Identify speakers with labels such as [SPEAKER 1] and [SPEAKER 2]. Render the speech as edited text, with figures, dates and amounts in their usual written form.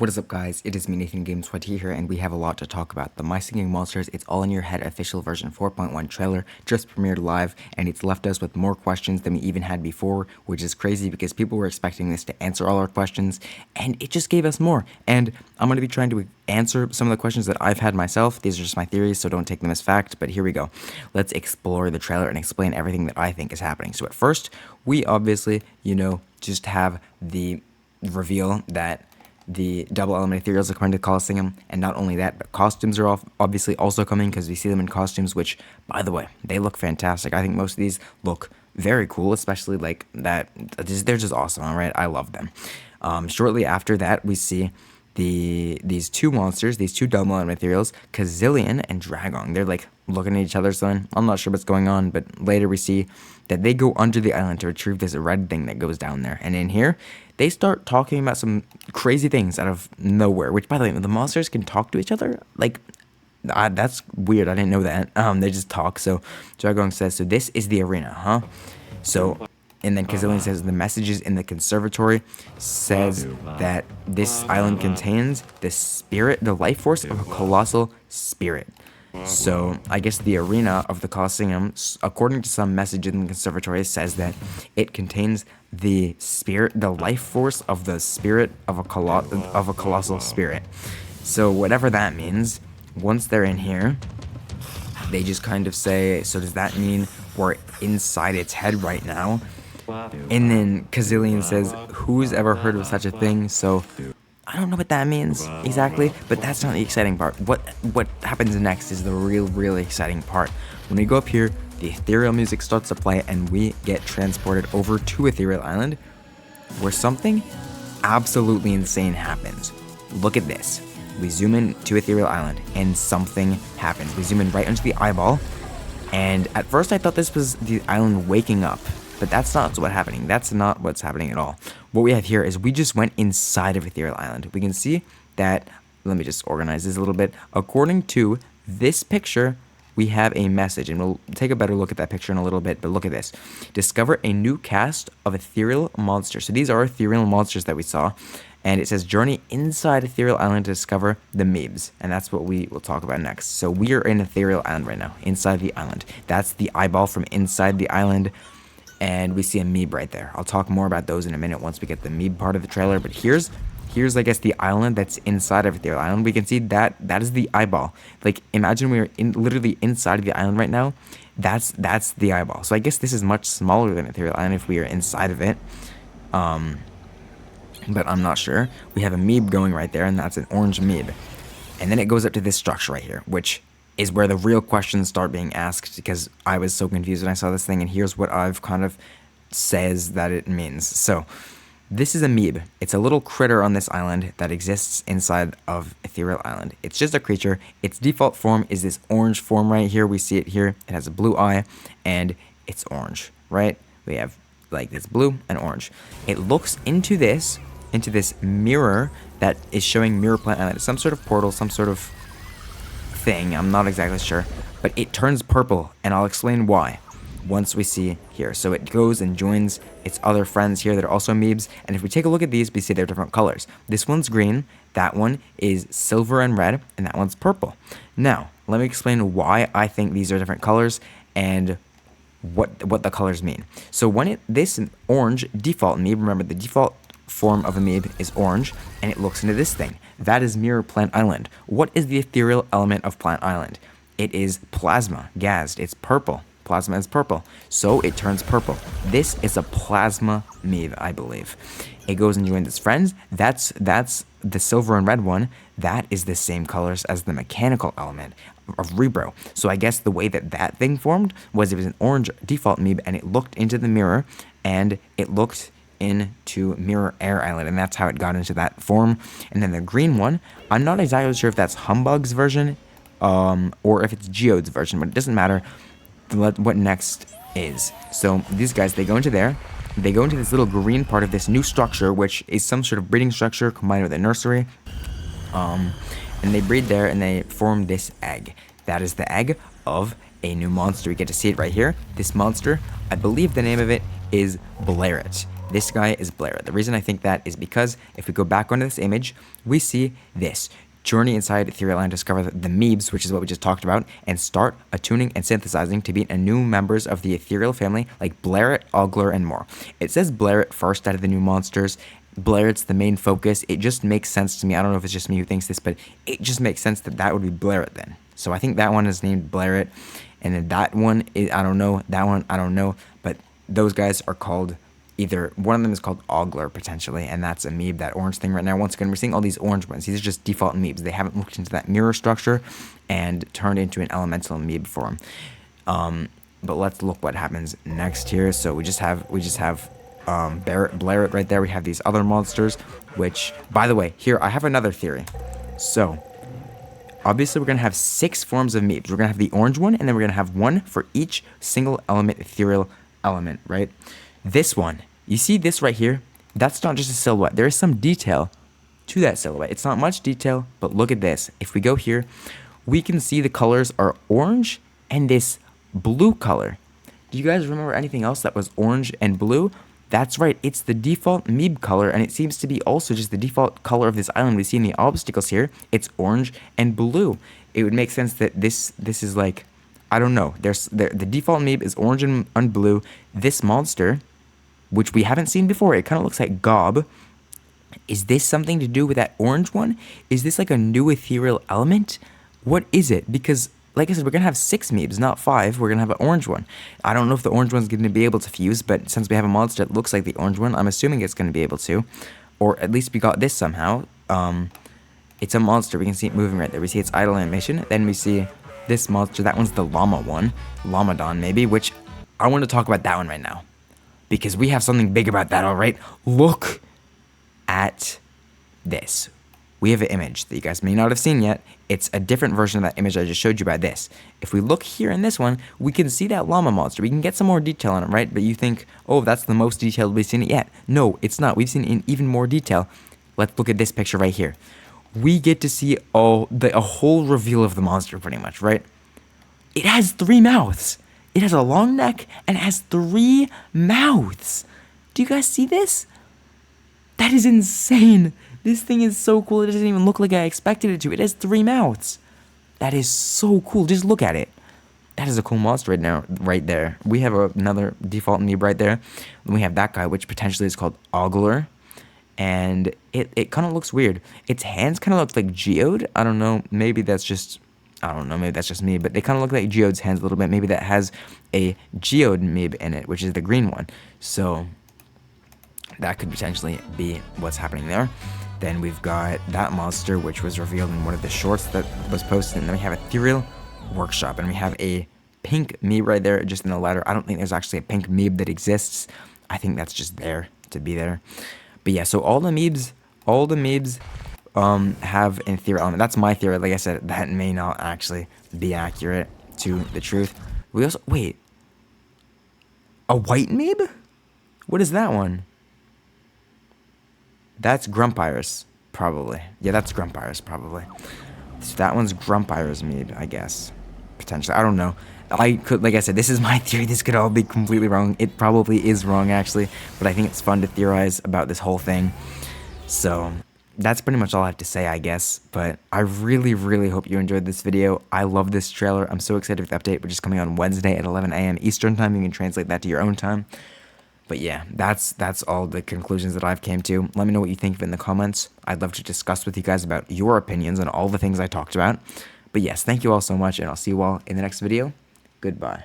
[SPEAKER 1] What is up, guys? It is me, nathangames.ytbusiness here, and we have a lot to talk about. The My Singing Monsters, It's All in Your Head official version 4.1 trailer just premiered live, and it's left us with more questions than we even had before, which is crazy because people were expecting this to answer all our questions, and it just gave us more. And I'm going to be trying to answer some of the questions that I've had myself. These are just my theories, so don't take them as fact, but here we go. Let's explore the trailer and explain everything that I think is happening. So at first, we obviously, just have the reveal that the double element ethereals are coming to Colosseum, and not only that, but costumes are obviously also coming because we see them in costumes, which, by the way, they look fantastic. I think most of these look very cool, especially like that. They're just awesome, all right? I love them. Shortly after that, we see these two monsters, these two double element ethereals, Kazillion and Dragon. They're like looking at each other, so I'm not sure what's going on, but later we see that they go under the island to retrieve this red thing that goes down there. And in here, they start talking about some crazy things out of nowhere, which, by the way, the monsters can talk to each other. Like, that's weird. I didn't know that. They just talk. So Dragon says, so this is the arena, huh? So, and then Kazillion says, the messages in the conservatory says that this island contains the life force of a colossal spirit. So I guess the arena of the Colosseum, according to some message in the conservatory, says that it contains the life force of the spirit of a colossal spirit. So whatever that means, once they're in here, they just kind of say, so does that mean we're inside its head right now? And then Kazillion says, who's ever heard of such a thing? So I don't know what that means exactly, but that's not the exciting part. What happens next is the really exciting part. When we go up here, the ethereal music starts to play, and we get transported over to Ethereal Island, where something absolutely insane happens. Look at this. We zoom in to Ethereal Island, and something happens. We zoom in right into the eyeball, and at first I thought this was the island waking up, but that's not what's happening. That's not what's happening at all. What we have here is we just went inside of Ethereal Island. We can see that, let me just organize this a little bit. According to this picture, we have a message, and we'll take a better look at that picture in a little bit, but look at this. Discover a new cast of ethereal monsters. So these are ethereal monsters that we saw, and it says journey inside Ethereal Island to discover the Meebs, and that's what we will talk about next. So we are in Ethereal Island right now, inside the island. That's the eyeball from inside the island, and we see a Meeb right there. I'll talk more about those in a minute once we get the Meeb part of the trailer, but here's I guess the island that's inside of Ethereal Island. We can see that is the eyeball. Like, imagine we are literally inside of the island right now. That's the eyeball. So I guess this is much smaller than Ethereal Island if we are inside of it. But I'm not sure. We have a Meeb going right there, and that's an orange Meeb. And then it goes up to this structure right here, which is where the real questions start being asked, because I was so confused when I saw this thing, and here's what I've kind of says that it means. So this is a Meeb. It's a little critter on this island that exists inside of Ethereal Island. It's just a creature. Its default form is this orange form right here. We see it here. It has a blue eye, and it's orange, right? We have like this blue and orange. It looks into this mirror that is showing Mirror Plant Island. It's some sort of portal, some sort of thing. I'm not exactly sure, but it turns purple, and I'll explain why once we see here. So it goes and joins its other friends here that are also Meebs, and if we take a look at these, we see they're different colors. This one's green, that one is silver and red, and that one's purple. Now, let me explain why I think these are different colors and what the colors mean. So when this orange default Meeb, remember the default form of a Meeb is orange, and it looks into this thing. That is Mirror Plant Island. What is the ethereal element of Plant Island? It is plasma, gassed. It's purple. Plasma is purple, so it turns purple. This is a plasma Meeb, I believe. It goes and joins its friends. That's the silver and red one. That is the same colors as the mechanical element of Rebro. So I guess the way that thing formed was it was an orange default Meeb, and it looked into the mirror, and it looked into Mirror Air Island, and that's how it got into that form. And then the green one, I'm not exactly sure if that's Humbug's version or if it's Geode's version, but it doesn't matter what next is. So these guys, they go into this little green part of this new structure, which is some sort of breeding structure combined with a nursery, and they breed there, and they form this egg. That is the egg of a new monster. We get to see it right here. This monster, I believe the name of it is Blairit. This guy is Blair. The reason I think that is because if we go back onto this image, we see this. Journey inside Ethereal and discover the Meebs, which is what we just talked about, and start attuning and synthesizing to beat new members of the Ethereal family like Blairet, Ogler, and more. It says Blairet first out of the new monsters. Blairet's the main focus. It just makes sense to me. I don't know if it's just me who thinks this, but it just makes sense that that would be Blairet then. So I think that one is named Blairet, and then that one is, I don't know. That one, I don't know. But those guys are called either, one of them is called Ogler potentially, and that's a Meeb, that orange thing right now. Once again, we're seeing all these orange ones. These are just default Meebs. They haven't looked into that mirror structure and turned into an elemental Meeb form. But let's look what happens next here. So we just have Blairet right there. We have these other monsters, which, by the way, here I have another theory. So obviously we're gonna have 6 forms of Meebs. We're gonna have the orange one, and then we're gonna have one for each single element, ethereal element, right? This one, you see this right here? That's not just a silhouette. There is some detail to that silhouette. It's not much detail, but look at this. If we go here, we can see the colors are orange and this blue color. Do you guys remember anything else that was orange and blue? That's right, it's the default Meeb color, and it seems to be also just the default color of this island. We see in the obstacles here, it's orange and blue. It would make sense that this is like, I don't know. The default Meeb is orange and blue. This monster, which we haven't seen before, it kind of looks like Gob. Is this something to do with that orange one? Is this like a new ethereal element? What is it? Because, like I said, we're going to have 6 Meebs, not 5. We're going to have an orange one. I don't know if the orange one's going to be able to fuse, but since we have a monster that looks like the orange one, I'm assuming it's going to be able to. Or at least we got this somehow. It's a monster. We can see it moving right there. We see its idle animation. Then we see this monster. That one's the llama one. Llamadon, maybe, which I want to talk about that one right now, because we have something big about that, all right? Look at this. We have an image that you guys may not have seen yet. It's a different version of that image I just showed you by this. If we look here in this one, we can see that llama monster. We can get some more detail on it, right? But you think, oh, that's the most detailed we've seen it yet. No, it's not. We've seen it in even more detail. Let's look at this picture right here. We get to see a whole reveal of the monster pretty much, right? It has 3 mouths. It has a long neck and it has 3 mouths. Do you guys see this? That is insane. This thing is so cool. It doesn't even look like I expected it to. It has 3 mouths. That is so cool. Just look at it. That is a cool monster right there. We have another default Meeb right there. Then we have that guy, which potentially is called Ogler. And it kind of looks weird. Its hands kind of look like Geode. I don't know. Maybe that's just me. But they kind of look like Geode's hands a little bit. Maybe that has a Geode Meeb in it, which is the green one. So that could potentially be what's happening there. Then we've got that monster, which was revealed in one of the shorts that was posted. And then we have Ethereal Workshop. And we have a pink Meeb right there, just in the ladder. I don't think there's actually a pink Meeb that exists. I think that's just there to be there. But yeah, so all the Meebs have an ethereal element. That's my theory. Like I said, that may not actually be accurate to the truth. We also, wait, a white Meeb? What is that one? That's Grumpires, probably. Yeah, that's Grumpires, probably. So that one's Grumpires Meeb, I guess. Potentially. I don't know. Like I said, this is my theory. This could all be completely wrong. It probably is wrong, actually. But I think it's fun to theorize about this whole thing. So that's pretty much all I have to say, I guess. But I really, really hope you enjoyed this video. I love this trailer. I'm so excited for the update, which is coming on Wednesday at 11 a.m. Eastern time. You can translate that to your own time. But yeah, that's all the conclusions that I've came to. Let me know what you think of it in the comments. I'd love to discuss with you guys about your opinions on all the things I talked about. But yes, thank you all so much, and I'll see you all in the next video. Goodbye.